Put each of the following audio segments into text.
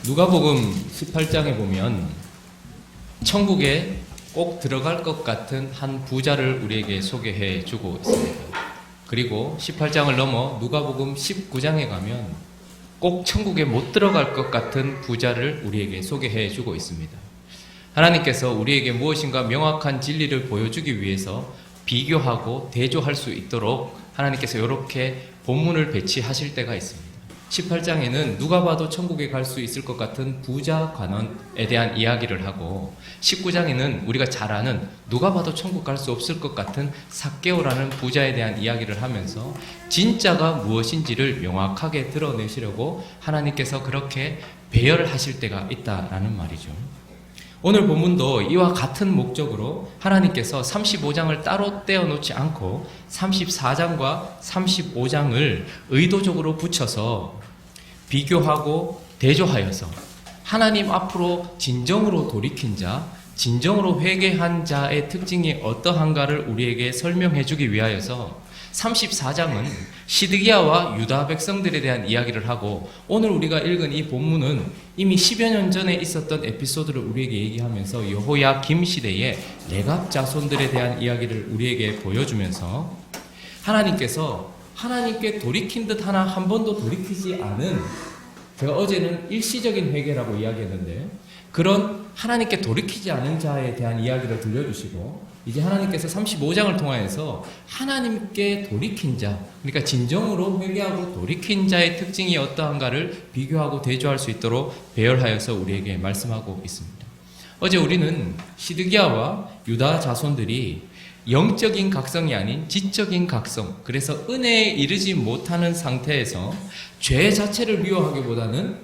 누가복음 18장에 보면 천국에 꼭 들어갈 것 같은 한 부자를 우리에게 소개해 주고 있습니다. 그리고 18장을 넘어 누가복음 19장에 가면 꼭 천국에 못 들어갈 것 같은 부자를 우리에게 소개해 주고 있습니다. 하나님께서 우리에게 무엇인가 명확한 진리를 보여주기 위해서 비교하고 대조할 수 있도록 하나님께서 이렇게 본문을 배치하실 때가 있습니다. 18장에는 누가 봐도 천국에 갈 수 있을 것 같은 부자 관원에 대한 이야기를 하고 19장에는 우리가 잘 아는 누가 봐도 천국 갈 수 없을 것 같은 삭개오라는 부자에 대한 이야기를 하면서 진짜가 무엇인지를 명확하게 드러내시려고 하나님께서 그렇게 배열하실 때가 있다라는 말이죠. 오늘 본문도 이와 같은 목적으로 하나님께서 35장을 따로 떼어놓지 않고 34장과 35장을 의도적으로 붙여서 비교하고 대조하여서 하나님 앞으로 진정으로 돌이킨 자, 진정으로 회개한 자의 특징이 어떠한가를 우리에게 설명해 주기 위하여서 34장은 시드기야와 유다 백성들에 대한 이야기를 하고 오늘 우리가 읽은 이 본문은 이미 10여 년 전에 있었던 에피소드를 우리에게 얘기하면서 여호야김 시대의 레갑 자손들에 대한 이야기를 우리에게 보여주면서 하나님께서 하나님께 돌이킨 듯 하나 한 번도 돌이키지 않은, 제가 어제는 일시적인 회개라고 이야기했는데 그런 하나님께 돌이키지 않은 자에 대한 이야기를 들려주시고 이제 하나님께서 35장을 통하여서 하나님께 돌이킨 자, 그러니까 진정으로 회개하고 돌이킨 자의 특징이 어떠한가를 비교하고 대조할 수 있도록 배열하여서 우리에게 말씀하고 있습니다. 어제 우리는 시드기야와 유다 자손들이 영적인 각성이 아닌 지적인 각성, 그래서 은혜에 이르지 못하는 상태에서 죄 자체를 미워하기보다는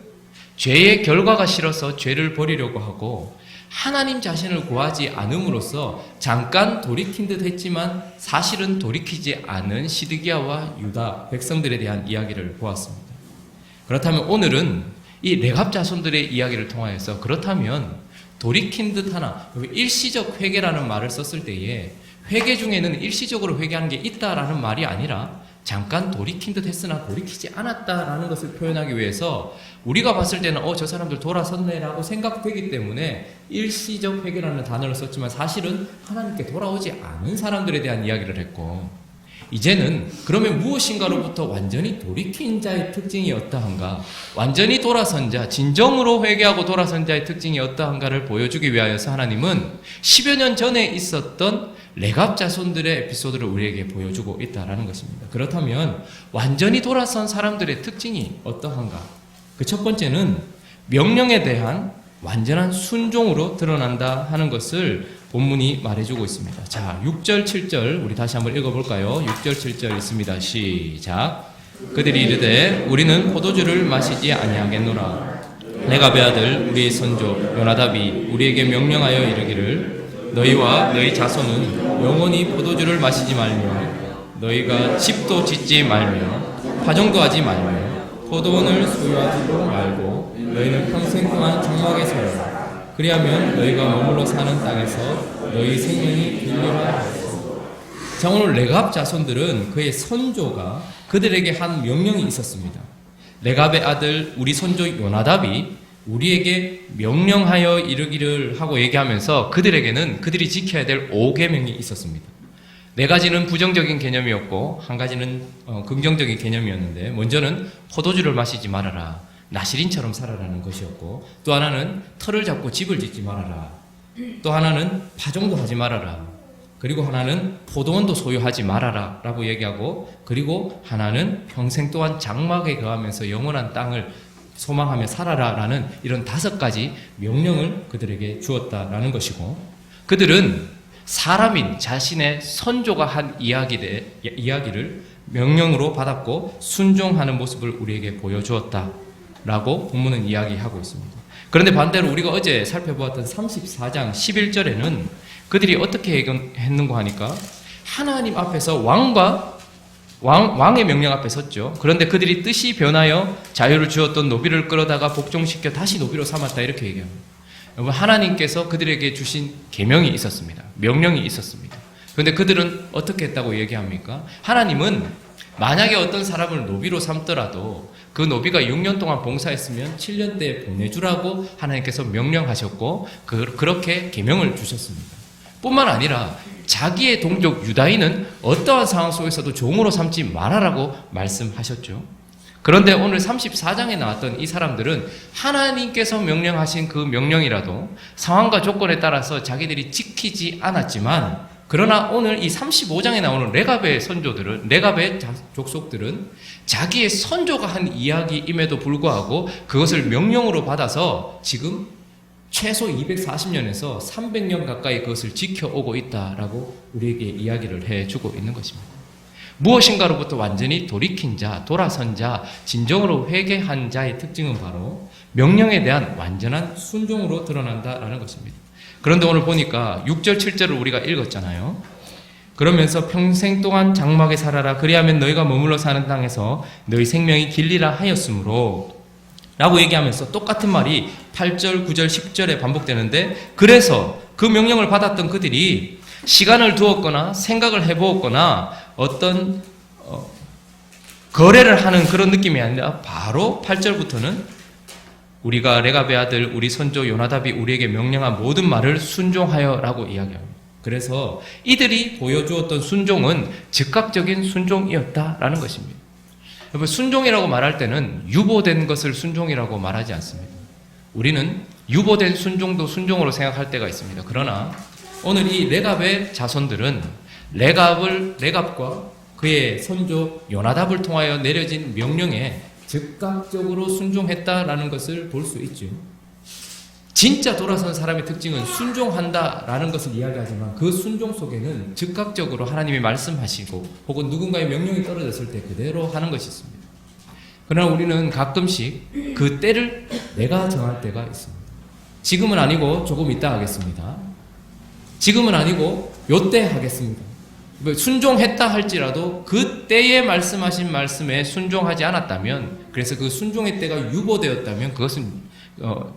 죄의 결과가 싫어서 죄를 버리려고 하고 하나님 자신을 구하지 않음으로써 잠깐 돌이킨 듯 했지만 사실은 돌이키지 않은 시드기야와 유다 백성들에 대한 이야기를 보았습니다. 그렇다면 오늘은 이 레갑 자손들의 이야기를 통하여서 그렇다면 돌이킨 듯 하나, 일시적 회개라는 말을 썼을 때에 회개 중에는 일시적으로 회개하는 게 있다라는 말이 아니라 잠깐 돌이킨 듯 했으나 돌이키지 않았다라는 것을 표현하기 위해서 우리가 봤을 때는 저 사람들 돌아섰네라고 생각되기 때문에 일시적 회개라는 단어를 썼지만 사실은 하나님께 돌아오지 않은 사람들에 대한 이야기를 했고, 이제는 그러면 무엇인가로부터 완전히 돌이킨 자의 특징이 어떠한가, 완전히 돌아선 자, 진정으로 회개하고 돌아선 자의 특징이 어떠한가를 보여주기 위하여서 하나님은 10여 년 전에 있었던 레갑 자손들의 에피소드를 우리에게 보여주고 있다는 것입니다. 그렇다면 완전히 돌아선 사람들의 특징이 어떠한가? 그 첫 번째는 명령에 대한 완전한 순종으로 드러난다 하는 것을 본문이 말해주고 있습니다. 자, 6절, 7절 우리 다시 한번 읽어볼까요? 6절, 7절 있습니다. 시작. 그들이 이르되 우리는 포도주를 마시지 아니하겠노라. 레갑의 아들 우리의 선조 요나답이 우리에게 명령하여 이르기를 너희와 너희 자손은 영원히 포도주를 마시지 말며 너희가 집도 짓지 말며 파종도 하지 말며 포도원을 소유하지도 말고 너희는 평생 동안 장막에 살아라. 그리하면 너희가 머물러 사는 땅에서 너희 생명이 길리라. 자, 오늘 레갑 자손들은 그의 선조가 그들에게 한 명령이 있었습니다. 레갑의 아들 우리 선조 요나답이 우리에게 명령하여 이르기를 하고 얘기하면서 그들에게는 그들이 지켜야 될 5계명이 있었습니다. 4가지는 부정적인 개념이었고 한 가지는 긍정적인 개념이었는데, 먼저는 포도주를 마시지 말아라, 나시린처럼 살아라는 것이었고, 또 하나는 털을 잡고 집을 짓지 말아라, 또 하나는 파종도 하지 말아라, 그리고 하나는 포도원도 소유하지 말아라 라고 얘기하고, 그리고 하나는 평생 동안 장막에 거하면서 영원한 땅을 소망하며 살아라 라는 이런 5가지 명령을 그들에게 주었다라는 것이고, 그들은 사람인 자신의 선조가 한 이야기를 명령으로 받았고 순종하는 모습을 우리에게 보여주었다라고 본문은 이야기하고 있습니다. 그런데 반대로 우리가 어제 살펴보았던 34장 11절에는 그들이 어떻게 했는고 하니까 하나님 앞에서 왕의 명령 앞에 섰죠. 그런데 그들이 뜻이 변하여 자유를 주었던 노비를 끌어다가 복종시켜 다시 노비로 삼았다, 이렇게 얘기합니다. 여러분, 하나님께서 그들에게 주신 계명이 있었습니다. 명령이 있었습니다. 그런데 그들은 어떻게 했다고 얘기합니까? 하나님은 만약에 어떤 사람을 노비로 삼더라도 그 노비가 6년 동안 봉사했으면 7년대에 보내주라고 하나님께서 명령하셨고 그렇게 계명을 주셨습니다. 뿐만 아니라 자기의 동족 유다인은 어떠한 상황 속에서도 종으로 삼지 말아라고 말씀하셨죠. 그런데 오늘 34장에 나왔던 이 사람들은 하나님께서 명령하신 그 명령이라도 상황과 조건에 따라서 자기들이 지키지 않았지만, 그러나 오늘 이 35장에 나오는 레갑의 선조들은, 레갑의 족속들은 자기의 선조가 한 이야기임에도 불구하고 그것을 명령으로 받아서 지금 최소 240년에서 300년 가까이 그것을 지켜오고 있다라고 우리에게 이야기를 해주고 있는 것입니다. 무엇인가로부터 완전히 돌이킨 자, 돌아선 자, 진정으로 회개한 자의 특징은 바로 명령에 대한 완전한 순종으로 드러난다라는 것입니다. 그런데 오늘 보니까 6절, 7절을 우리가 읽었잖아요. 그러면서 평생 동안 장막에 살아라. 그리하면 너희가 머물러 사는 땅에서 너희 생명이 길리라 하였으므로 라고 얘기하면서 똑같은 말이 8절, 9절, 10절에 반복되는데, 그래서 그 명령을 받았던 그들이 시간을 두었거나 생각을 해보았거나 어떤 거래를 하는 그런 느낌이 아니라 바로 8절부터는 우리가 레갑의 아들 우리 선조 요나답이 우리에게 명령한 모든 말을 순종하여 라고 이야기합니다. 그래서 이들이 보여주었던 순종은 즉각적인 순종이었다라는 것입니다. 여러분, 순종이라고 말할 때는 유보된 것을 순종이라고 말하지 않습니다. 우리는 유보된 순종도 순종으로 생각할 때가 있습니다. 그러나 오늘 이 레갑의 자손들은 레갑과 그의 선조 요나답을 통하여 내려진 명령에 즉각적으로 순종했다라는 것을 볼 수 있죠. 진짜 돌아선 사람의 특징은 순종한다라는 것을 이야기하지만 그 순종 속에는 즉각적으로 하나님이 말씀하시고 혹은 누군가의 명령이 떨어졌을 때 그대로 하는 것이 있습니다. 그러나 우리는 가끔씩 그 때를 내가 정할 때가 있습니다. 지금은 아니고 조금 이따 하겠습니다. 지금은 아니고 요때 하겠습니다. 순종했다 할지라도 그 때에 말씀하신 말씀에 순종하지 않았다면, 그래서 그 순종의 때가 유보되었다면 그것은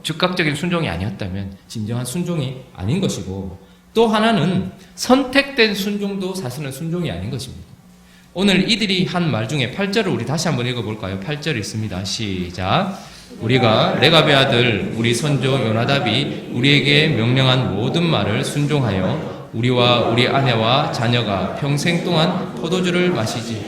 즉각적인 순종이 아니었다면 진정한 순종이 아닌 것이고, 또 하나는 선택된 순종도 사실은 순종이 아닌 것입니다. 오늘 이들이 한 말 중에 8절을 우리 다시 한번 읽어볼까요? 8절 있습니다. 시작. 우리가 레갑의 아들 우리 선조 요나답이 우리에게 명령한 모든 말을 순종하여 우리와 우리 아내와 자녀가 평생 동안 포도주를 마시지.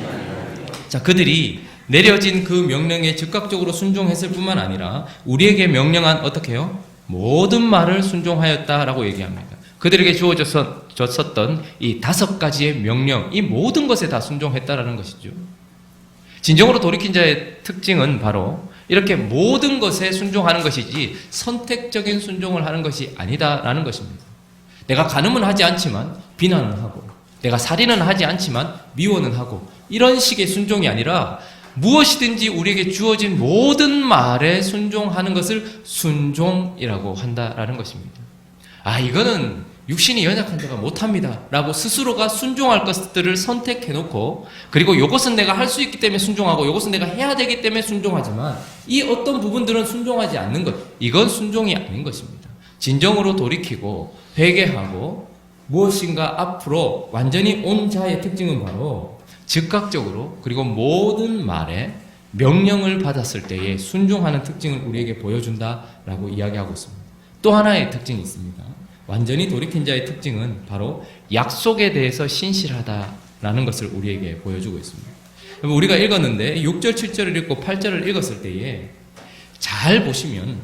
자, 그들이 내려진 그 명령에 즉각적으로 순종했을 뿐만 아니라 우리에게 명령한 어떻게 해요? 모든 말을 순종하였다라고 얘기합니다. 그들에게 주어졌었던 이 5가지의 명령, 이 모든 것에 다 순종했다라는 것이죠. 진정으로 돌이킨 자의 특징은 바로 이렇게 모든 것에 순종하는 것이지 선택적인 순종을 하는 것이 아니다라는 것입니다. 내가 간음은 하지 않지만 비난은 하고, 내가 살인은 하지 않지만 미워는 하고, 이런 식의 순종이 아니라 무엇이든지 우리에게 주어진 모든 말에 순종하는 것을 순종이라고 한다라는 것입니다. 이거는 육신이 연약한 자가 못합니다 라고 스스로가 순종할 것들을 선택해놓고, 그리고 이것은 내가 할 수 있기 때문에 순종하고 이것은 내가 해야 되기 때문에 순종하지만 이 어떤 부분들은 순종하지 않는 것, 이건 순종이 아닌 것입니다. 진정으로 돌이키고 회개하고 무엇인가 앞으로 완전히 온 자의 특징은 바로 즉각적으로, 그리고 모든 말에 명령을 받았을 때에 순종하는 특징을 우리에게 보여준다라고 이야기하고 있습니다. 또 하나의 특징이 있습니다. 완전히 돌이킨 자의 특징은 바로 약속에 대해서 신실하다라는 것을 우리에게 보여주고 있습니다. 우리가 읽었는데 6절, 7절을 읽고 8절을 읽었을 때에 잘 보시면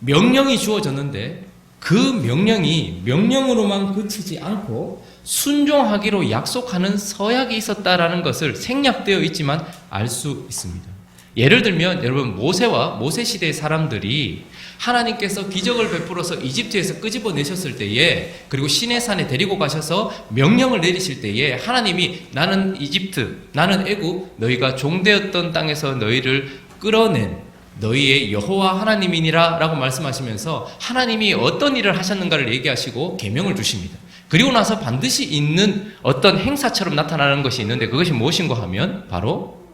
명령이 주어졌는데 그 명령이 명령으로만 그치지 않고 순종하기로 약속하는 서약이 있었다라는 것을 생략되어 있지만 알 수 있습니다. 예를 들면 여러분, 모세와 모세 시대의 사람들이 하나님께서 기적을 베풀어서 이집트에서 끄집어내셨을 때에, 그리고 시내산에 데리고 가셔서 명령을 내리실 때에 하나님이 나는 이집트, 나는 애굽, 너희가 종되었던 땅에서 너희를 끌어낸 너희의 여호와 하나님이니라 라고 말씀하시면서 하나님이 어떤 일을 하셨는가를 얘기하시고 계명을 주십니다. 그리고 나서 반드시 있는 어떤 행사처럼 나타나는 것이 있는데, 그것이 무엇인가 하면 바로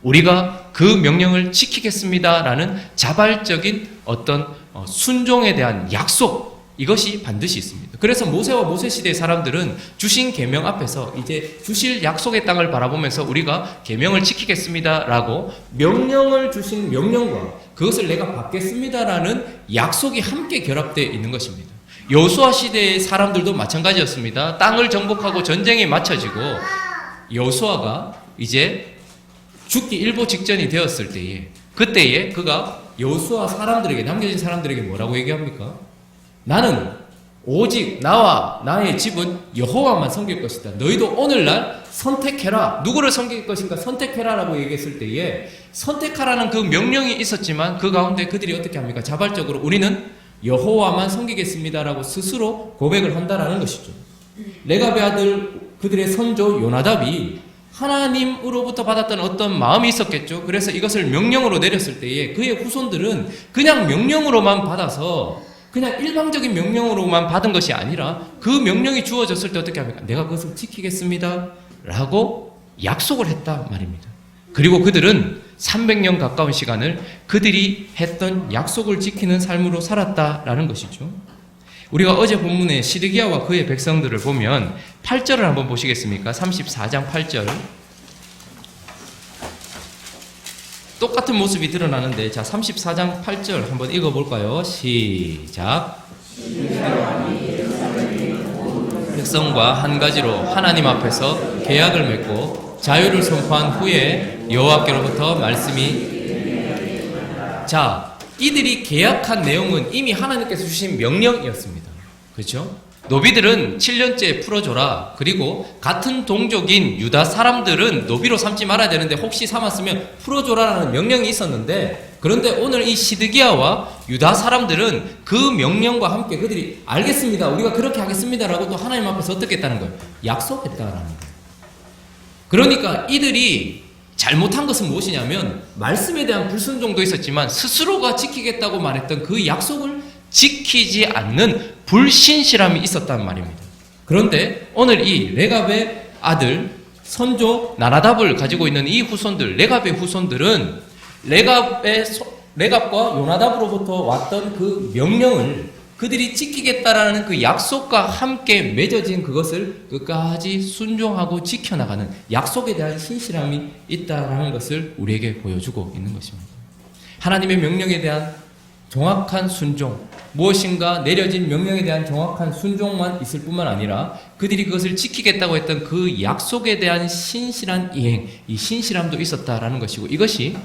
우리가 그 명령을 지키겠습니다 라는 자발적인 어떤 순종에 대한 약속, 이것이 반드시 있습니다. 그래서 모세와 모세 시대의 사람들은 주신 계명 앞에서 이제 주실 약속의 땅을 바라보면서 우리가 계명을 지키겠습니다라고 명령을 주신 명령과 그것을 내가 받겠습니다라는 약속이 함께 결합되어 있는 것입니다. 여호수아 시대의 사람들도 마찬가지였습니다. 땅을 정복하고 전쟁에 맞춰지고 여호수아가 이제 죽기 일보 직전이 되었을 때에 그때에 그가 여호수아 사람들에게 남겨진 사람들에게 뭐라고 얘기합니까? 나는 오직 나와 나의 집은 여호와만 섬길 것이다. 너희도 오늘날 선택해라. 누구를 섬길 것인가 선택해라라고 얘기했을 때에 선택하라는 그 명령이 있었지만 그 가운데 그들이 어떻게 합니까? 자발적으로 우리는 여호와만 섬기겠습니다라고 스스로 고백을 한다라는 것이죠. 레갑의 아들 그들의 선조 요나답이 하나님으로부터 받았던 어떤 마음이 있었겠죠. 그래서 이것을 명령으로 내렸을 때에 그의 후손들은 그냥 명령으로만 받아서 그냥 일방적인 명령으로만 받은 것이 아니라 그 명령이 주어졌을 때 어떻게 합니까? 내가 그것을 지키겠습니다 라고 약속을 했다 말입니다. 그리고 그들은 300년 가까운 시간을 그들이 했던 약속을 지키는 삶으로 살았다라는 것이죠. 우리가 어제 본문에 시드기야와 그의 백성들을 보면 8절을 한번 보시겠습니까? 34장 8절. 똑같은 모습이 드러나는데 자 34장 8절 한번 읽어볼까요? 시작. 백성과 한 가지로 하나님 앞에서 계약을 맺고 자유를 선포한 후에 여호와께로부터 말씀이 자 이들이 계약한 내용은 이미 하나님께서 주신 명령이었습니다. 그렇죠? 노비들은 7년째 풀어줘라. 그리고 같은 동족인 유다 사람들은 노비로 삼지 말아야 되는데 혹시 삼았으면 풀어줘라라는 명령이 있었는데 그런데 오늘 이 시드기야와 유다 사람들은 그 명령과 함께 그들이 알겠습니다. 우리가 그렇게 하겠습니다라고 또 하나님 앞에서 어떻게 했다는 거예요? 약속했다라는 거예요. 그러니까 이들이 잘못한 것은 무엇이냐면 말씀에 대한 불순종도 있었지만 스스로가 지키겠다고 말했던 그 약속을 지키지 않는 불신실함이 있었단 말입니다. 그런데 오늘 이 레갑의 아들 선조 나다답을 가지고 있는 이 후손들 레갑의 후손들은 레갑과 요나답으로부터 왔던 그 명령을 그들이 지키겠다라는 그 약속과 함께 맺어진 그것을 끝까지 순종하고 지켜나가는 약속에 대한 신실함이 있다라는 것을 우리에게 보여주고 있는 것입니다. 하나님의 명령에 대한 정확한 순종, 무엇인가 내려진 명령에 대한 정확한 순종만 있을 뿐만 아니라 그들이 그것을 지키겠다고 했던 그 약속에 대한 신실한 이행, 이 신실함도 있었다라는 것이고 이것이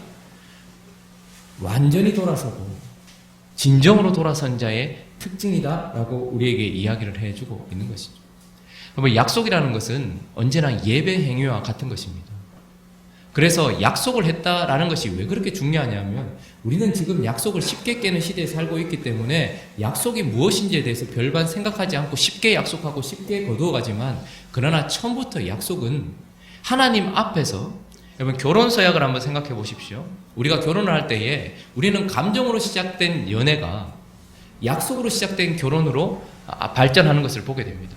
완전히 돌아서고 진정으로 돌아선 자의 특징이다라고 우리에게 이야기를 해주고 있는 것이죠. 여러분, 약속이라는 것은 언제나 예배 행위와 같은 것입니다. 그래서 약속을 했다라는 것이 왜 그렇게 중요하냐면 우리는 지금 약속을 쉽게 깨는 시대에 살고 있기 때문에 약속이 무엇인지에 대해서 별반 생각하지 않고 쉽게 약속하고 쉽게 거두어가지만 그러나 처음부터 약속은 하나님 앞에서 여러분 결혼 서약을 한번 생각해 보십시오. 우리가 결혼을 할 때에 우리는 감정으로 시작된 연애가 약속으로 시작된 결혼으로 발전하는 것을 보게 됩니다.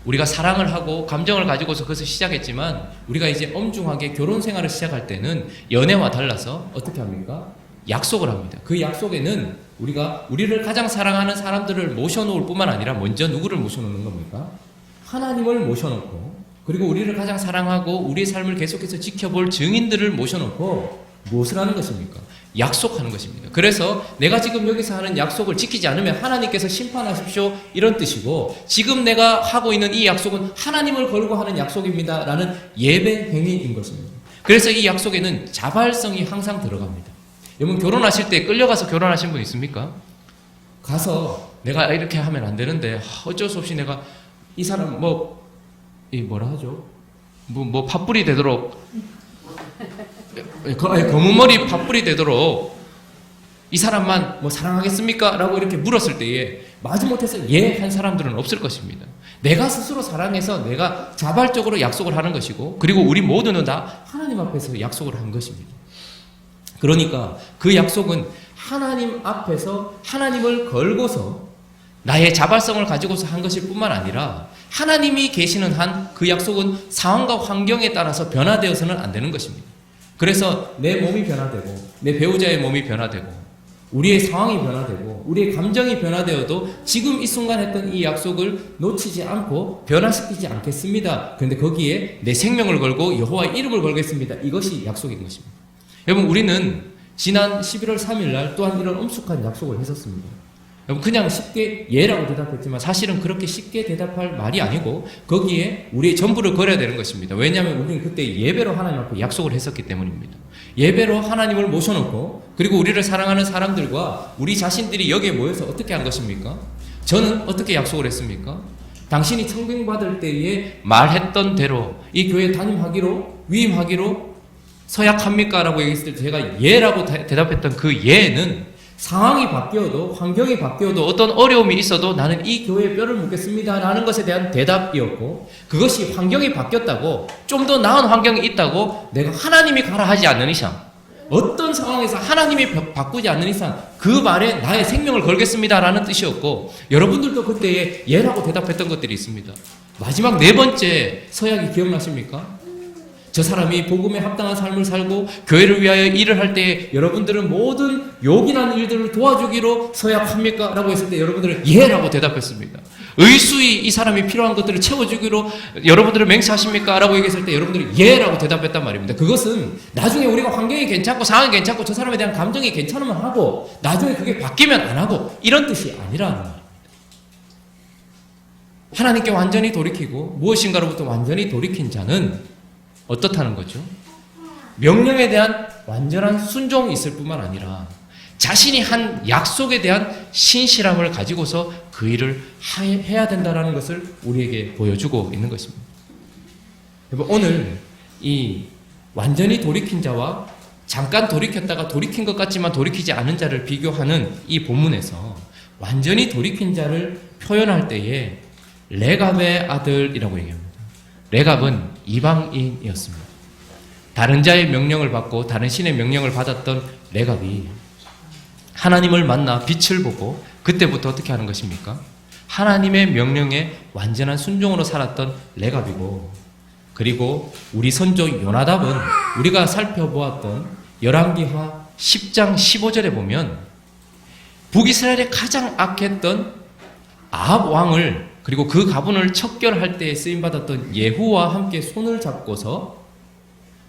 우리가 사랑을 하고 감정을 가지고서 그것을 시작했지만 우리가 이제 엄중하게 결혼 생활을 시작할 때는 연애와 달라서 어떻게 합니까? 약속을 합니다. 그 약속에는 우리가 우리를 가장 사랑하는 사람들을 모셔놓을 뿐만 아니라 먼저 누구를 모셔놓는 겁니까? 하나님을 모셔놓고 그리고 우리를 가장 사랑하고 우리의 삶을 계속해서 지켜볼 증인들을 모셔놓고 무엇을 하는 것입니까? 약속하는 것입니다. 그래서 내가 지금 여기서 하는 약속을 지키지 않으면 하나님께서 심판하십시오 이런 뜻이고 지금 내가 하고 있는 이 약속은 하나님을 걸고 하는 약속입니다 라는 예배 행위인 것입니다. 그래서 이 약속에는 자발성이 항상 들어갑니다. 여러분 결혼하실 때 끌려가서 결혼하신 분 있습니까? 가서 내가 이렇게 하면 안 되는데 어쩔 수 없이 내가 이 사람 뭐라 하죠? 뭐 팥불이 되도록 검은 머리 팥불이 되도록 이 사람만 뭐 사랑하겠습니까? 라고 이렇게 물었을 때에 마지못해서 예 한 사람들은 없을 것입니다. 내가 스스로 사랑해서 내가 자발적으로 약속을 하는 것이고 그리고 우리 모두는 다 하나님 앞에서 약속을 한 것입니다. 그러니까 그 약속은 하나님 앞에서 하나님을 걸고서 나의 자발성을 가지고서 한 것일 뿐만 아니라 하나님이 계시는 한 그 약속은 상황과 환경에 따라서 변화되어서는 안 되는 것입니다. 그래서 내 몸이 변화되고 내 배우자의 몸이 변화되고 우리의 상황이 변화되고 우리의 감정이 변화되어도 지금 이 순간 했던 이 약속을 놓치지 않고 변화시키지 않겠습니다. 그런데 거기에 내 생명을 걸고 여호와의 이름을 걸겠습니다. 이것이 약속인 것입니다. 여러분, 우리는 지난 11월 3일 날 또한 이런 엄숙한 약속을 했었습니다. 여러분, 그냥 쉽게 예라고 대답했지만 사실은 그렇게 쉽게 대답할 말이 아니고 거기에 우리의 전부를 걸어야 되는 것입니다. 왜냐하면 우리는 그때 예배로 하나님 앞에 약속을 했었기 때문입니다. 예배로 하나님을 모셔놓고 그리고 우리를 사랑하는 사람들과 우리 자신들이 여기에 모여서 어떻게 한 것입니까? 저는 어떻게 약속을 했습니까? 당신이 청빙받을 때에 말했던 대로 이 교회 담임하기로 위임하기로 서약합니까? 라고 얘기했을 때 제가 예라고 대답했던 그 예는 상황이 바뀌어도 환경이 바뀌어도 어떤 어려움이 있어도 나는 이 교회에 뼈를 묻겠습니다 라는 것에 대한 대답이었고, 그것이 환경이 바뀌었다고 좀 더 나은 환경이 있다고 내가 하나님이 가라 하지 않는 이상, 어떤 상황에서 하나님이 바꾸지 않는 이상 그 말에 나의 생명을 걸겠습니다 라는 뜻이었고, 여러분들도 그때에 예라고 대답했던 것들이 있습니다. 마지막 네 번째 서약이 기억나십니까? 저 사람이 복음에 합당한 삶을 살고 교회를 위하여 일을 할 때 여러분들은 모든 요긴한 일들을 도와주기로 서약합니까? 라고 했을 때 여러분들은 예라고 대답했습니다. 의수히 이 사람이 필요한 것들을 채워주기로 여러분들은 맹세하십니까? 라고 얘기했을 때 여러분들은 예라고 대답했단 말입니다. 그것은 나중에 우리가 환경이 괜찮고 상황이 괜찮고 저 사람에 대한 감정이 괜찮으면 하고 나중에 그게 바뀌면 안 하고 이런 뜻이 아니라는 말입니다. 하나님께 완전히 돌이키고 무엇인가로부터 완전히 돌이킨 자는 어떻다는 거죠? 명령에 대한 완전한 순종이 있을 뿐만 아니라 자신이 한 약속에 대한 신실함을 가지고서 그 일을 해야 된다는 것을 우리에게 보여주고 있는 것입니다. 오늘 이 완전히 돌이킨 자와 잠깐 돌이켰다가 돌이킨 것 같지만 돌이키지 않은 자를 비교하는 이 본문에서 완전히 돌이킨 자를 표현할 때에 레갑의 아들이라고 얘기합니다. 레갑은 이방인이었습니다. 다른 자의 명령을 받고 다른 신의 명령을 받았던 레갑이 하나님을 만나 빛을 보고 그때부터 어떻게 하는 것입니까? 하나님의 명령에 완전한 순종으로 살았던 레갑이고, 그리고 우리 선조 요나답은 우리가 살펴보았던 열왕기하 10장 15절에 보면 북이스라엘에 가장 악했던 아합 왕을 그리고 그 가문을 척결할 때에 쓰임받았던 예후와 함께 손을 잡고서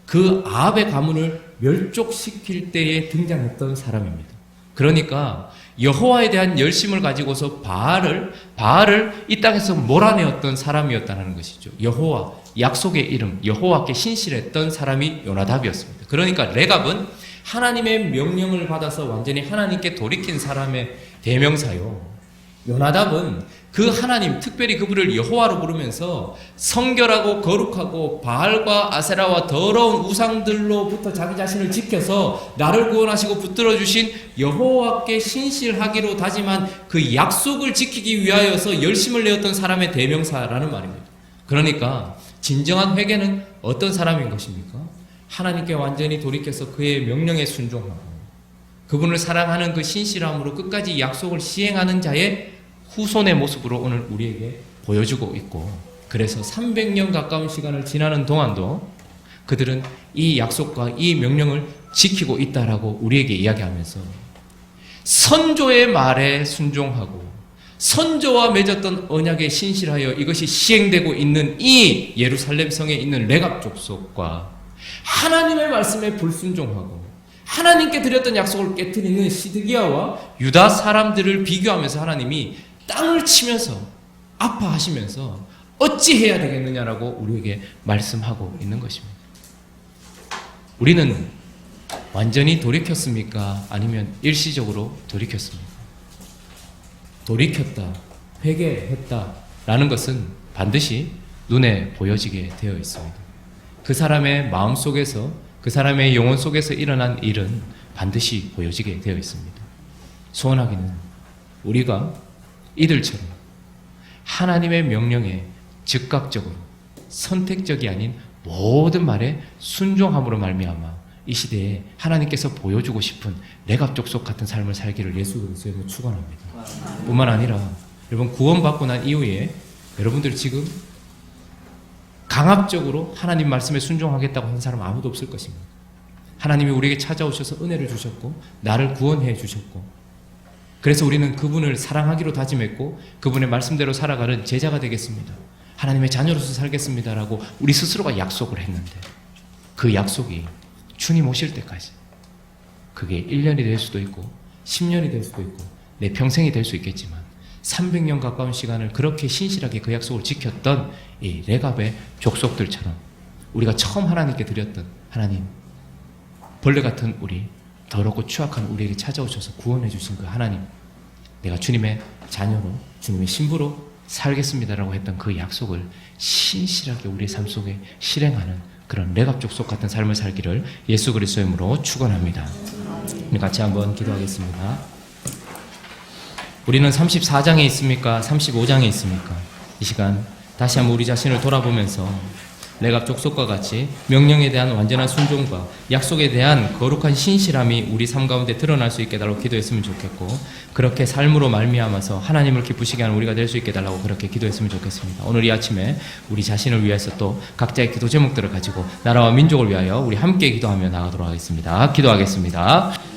그 아합의 가문을 멸족시킬 때에 등장했던 사람입니다. 그러니까 여호와에 대한 열심을 가지고서 바알을 이 땅에서 몰아내었던 사람이었다는 것이죠. 여호와, 약속의 이름, 여호와께 신실했던 사람이 요나답이었습니다. 그러니까 레갑은 하나님의 명령을 받아서 완전히 하나님께 돌이킨 사람의 대명사요. 요나답은 그 하나님, 특별히 그분을 여호와로 부르면서 성결하고 거룩하고 바알과 아세라와 더러운 우상들로부터 자기 자신을 지켜서 나를 구원하시고 붙들어 주신 여호와께 신실하기로 다짐한 그 약속을 지키기 위하여서 열심을 내었던 사람의 대명사라는 말입니다. 그러니까 진정한 회개는 어떤 사람인 것입니까? 하나님께 완전히 돌이켜서 그의 명령에 순종하고 그분을 사랑하는 그 신실함으로 끝까지 약속을 시행하는 자의 후손의 모습으로 오늘 우리에게 보여주고 있고, 그래서 300년 가까운 시간을 지나는 동안도 그들은 이 약속과 이 명령을 지키고 있다라고 우리에게 이야기하면서 선조의 말에 순종하고 선조와 맺었던 언약에 신실하여 이것이 시행되고 있는 이 예루살렘 성에 있는 레갑 족속과 하나님의 말씀에 불순종하고 하나님께 드렸던 약속을 깨트리는 시드기야와 유다 사람들을 비교하면서 하나님이 땅을 치면서 아파하시면서 어찌 해야 되겠느냐라고 우리에게 말씀하고 있는 것입니다. 우리는 완전히 돌이켰습니까? 아니면 일시적으로 돌이켰습니까? 돌이켰다, 회개했다라는 것은 반드시 눈에 보여지게 되어 있습니다. 그 사람의 마음 속에서, 그 사람의 영혼 속에서 일어난 일은 반드시 보여지게 되어 있습니다. 소원하기는 우리가 이들처럼 하나님의 명령에 즉각적으로 선택적이 아닌 모든 말에 순종함으로 말미암아 이 시대에 하나님께서 보여주고 싶은 레갑 족속 같은 삶을 살기를 예수 그리스도로 축원합니다. 뿐만 아니라 여러분, 구원받고 난 이후에 여러분들 지금 강압적으로 하나님 말씀에 순종하겠다고 하는 사람 아무도 없을 것입니다. 하나님이 우리에게 찾아오셔서 은혜를 주셨고 나를 구원해 주셨고 그래서 우리는 그분을 사랑하기로 다짐했고 그분의 말씀대로 살아가는 제자가 되겠습니다. 하나님의 자녀로서 살겠습니다라고 우리 스스로가 약속을 했는데 그 약속이 주님 오실 때까지 그게 1년이 될 수도 있고 10년이 될 수도 있고 내 평생이 될 수 있겠지만 300년 가까운 시간을 그렇게 신실하게 그 약속을 지켰던 이 레갑의 족속들처럼 우리가 처음 하나님께 드렸던 하나님 벌레 같은 우리 더럽고 추악한 우리에게 찾아오셔서 구원해 주신 그 하나님 내가 주님의 자녀로 주님의 신부로 살겠습니다라고 했던 그 약속을 신실하게 우리의 삶 속에 실행하는 그런 레갑 족속 같은 삶을 살기를 예수 그리스도의 이름으로 축원합니다. 우리 같이 한번 기도하겠습니다. 우리는 34장에 있습니까? 35장에 있습니까? 이 시간 다시 한번 우리 자신을 돌아보면서 레갑 족속과 같이 명령에 대한 완전한 순종과 약속에 대한 거룩한 신실함이 우리 삶 가운데 드러날 수 있게 달라고 기도했으면 좋겠고 그렇게 삶으로 말미암아서 하나님을 기쁘시게 하는 우리가 될 수 있게 달라고 그렇게 기도했으면 좋겠습니다. 오늘 이 아침에 우리 자신을 위해서 또 각자의 기도 제목들을 가지고 나라와 민족을 위하여 우리 함께 기도하며 나가도록 하겠습니다. 기도하겠습니다.